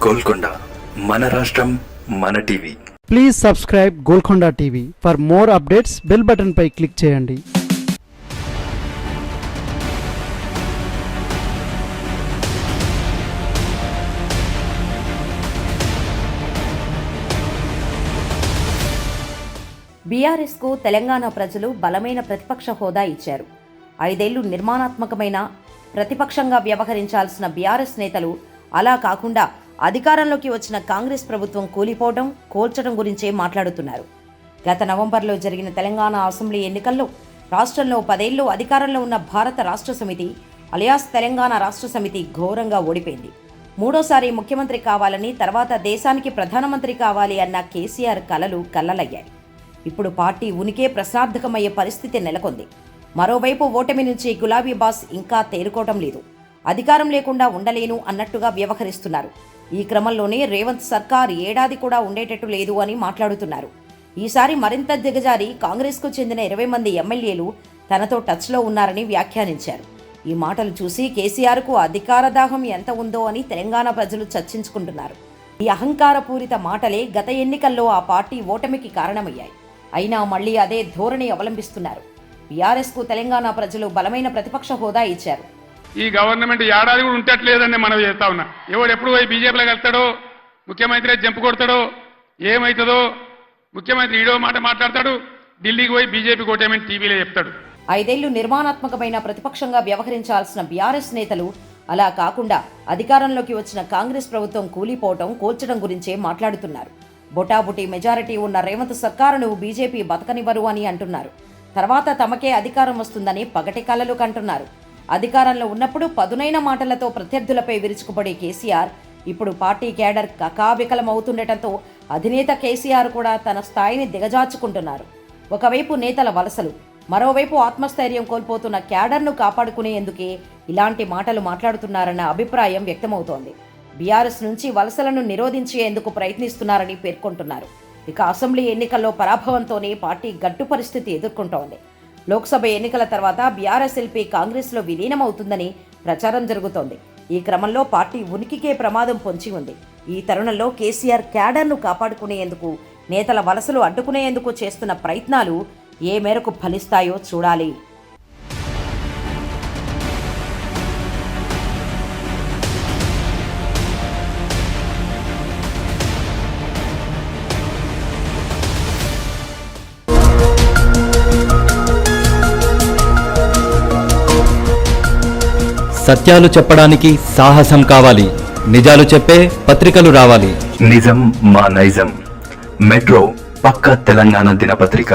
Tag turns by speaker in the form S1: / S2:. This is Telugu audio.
S1: గోల్కొండ మన రాష్ట్రం మన TV.
S2: Please subscribe Golconda TV. For more updates bell button పై క్లిక్ చేయండి.
S3: బీఆర్ఎస్కు తెలంగాణ ప్రజలు బలమైన ప్రతిపక్ష హోదా ఇచ్చారు. 5 ఏళ్లు నిర్మాణాత్మకమైన ప్రతిపక్షంగా వ్యవహరించాల్సిన బీఆర్ఎస్ నేతలు అలా కాకుండా అధికారంలోకి వచ్చిన కాంగ్రెస్ ప్రభుత్వం కూలిపోవడం, కోల్చడం గురించే మాట్లాడుతున్నారు. గత నవంబర్లో జరిగిన తెలంగాణ అసెంబ్లీ ఎన్నికల్లో రాష్ట్రంలో 10 ఏళ్లు అధికారంలో ఉన్న భారత రాష్ట్ర సమితి అలియాస్ తెలంగాణ రాష్ట్ర సమితి ఘోరంగా ఓడిపోయింది. మూడోసారి ముఖ్యమంత్రి కావాలని, తర్వాత దేశానికి ప్రధానమంత్రి కావాలి అన్న కేసీఆర్ కలలు కల్లలయ్యాయి. ఇప్పుడు పార్టీ ఉనికే ప్రశ్నార్థకమయ్యే పరిస్థితి నెలకొంది. మరోవైపు ఓటమి నుంచి గులాబీ బాస్ ఇంకా తేరుకోవటం లేదు. అధికారం లేకుండా ఉండలేను అన్నట్టుగా వ్యవహరిస్తున్నారు. ఈ క్రమంలోనే రేవంత్ సర్కార్ ఏడాది కూడా ఉండేటట్టు లేదు అని మాట్లాడుతున్నారు. ఈసారి మరింత దిగజారి కాంగ్రెస్కు చెందిన 20 మంది ఎమ్మెల్యేలు తనతో టచ్లో ఉన్నారని వ్యాఖ్యానించారు. ఈ మాటలు చూసి కేసీఆర్కు అధికార దాహం ఎంత ఉందో అని తెలంగాణ ప్రజలు చర్చించుకుంటున్నారు. ఈ అహంకారపూరిత మాటలే గత ఎన్నికల్లో ఆ పార్టీ ఓటమికి కారణమయ్యాయి. అయినా మళ్లీ అదే ధోరణి అవలంబిస్తున్నారు. బీఆర్ఎస్కు తెలంగాణ ప్రజలు బలమైన ప్రతిపక్ష హోదా ఇచ్చారు.
S4: ఈ గవర్నమెంట్ ఏడాది కూడా ఉంటట్లేదని మనం చేస్తా ఉన్నా. ఎవడు ఎప్పుడు పోయి బీజేపీలో వెళ్తాడో, ముఖ్యమంత్రి జంపు కొడతాడో, ఏమవుతుందో, ముఖ్యమంత్రి ఈడో మాట మాట్లాడతాడు, ఢిల్లీకి పోయి బీజేపీ కోటేమని టీవీలో చెప్తాడు.
S3: 5 ఏళ్లు నిర్మాణాత్మకమైన ప్రతిపక్షంగా వ్యవహరించాల్సిన బీఆర్ఎస్ నేతలు అలా కాకుండా అధికారంలోకి వచ్చిన కాంగ్రెస్ ప్రభుత్వం కూలిపోవటం, కోల్చడం గురించే మాట్లాడుతున్నారు. బొటాబుటి మెజారిటీ ఉన్న రేవంత్ సర్కారును బీజేపీ బతకనివ్వరు అని అంటున్నారు. తర్వాత తమకే అధికారం వస్తుందని పగటి కలలు కంటున్నారు. అధికారంలో ఉన్నప్పుడు పదునైన మాటలతో ప్రత్యర్థులపై విరుచుకుపడే కేసీఆర్ ఇప్పుడు పార్టీ కేడర్ కకావికలమవుతుండటంతో అధినేత కేసీఆర్ కూడా తన స్థాయిని దిగజార్చుకుంటున్నారు. ఒకవైపు నేతల వలసలు, మరోవైపు ఆత్మస్థైర్యం కోల్పోతున్న క్యాడర్ను కాపాడుకునేందుకే ఇలాంటి మాటలు మాట్లాడుతున్నారన్న అభిప్రాయం వ్యక్తమవుతోంది. బీఆర్ఎస్ నుంచి వలసలను నిరోధించేందుకు ప్రయత్నిస్తున్నారని పేర్కొంటున్నారు. ఇక అసెంబ్లీ ఎన్నికల్లో పరాభవంతోనే పార్టీ గడ్డు పరిస్థితి ఎదుర్కొంటోంది. లోక్సభ ఎన్నికల తర్వాత బీఆర్ఎస్ ఎల్పీ కాంగ్రెస్లో విలీనమవుతుందని ప్రచారం జరుగుతోంది. ఈ క్రమంలో పార్టీ ఉనికికే ప్రమాదం పొంచి ఉంది. ఈ తరుణంలో కేసీఆర్ క్యాడర్ను కాపాడుకునేందుకు, నేతల వలసలు అడ్డుకునేందుకు చేస్తున్న ప్రయత్నాలు ఏ మేరకు ఫలిస్తాయో చూడాలి.
S5: సత్యాలు చెప్పడానికి సాహసం కావాలి. నిజాలు చెప్పే పత్రికలు రావాలి.
S1: నిజం మా నైజం. మెట్రో పక్క తెలంగాణ దినపత్రిక.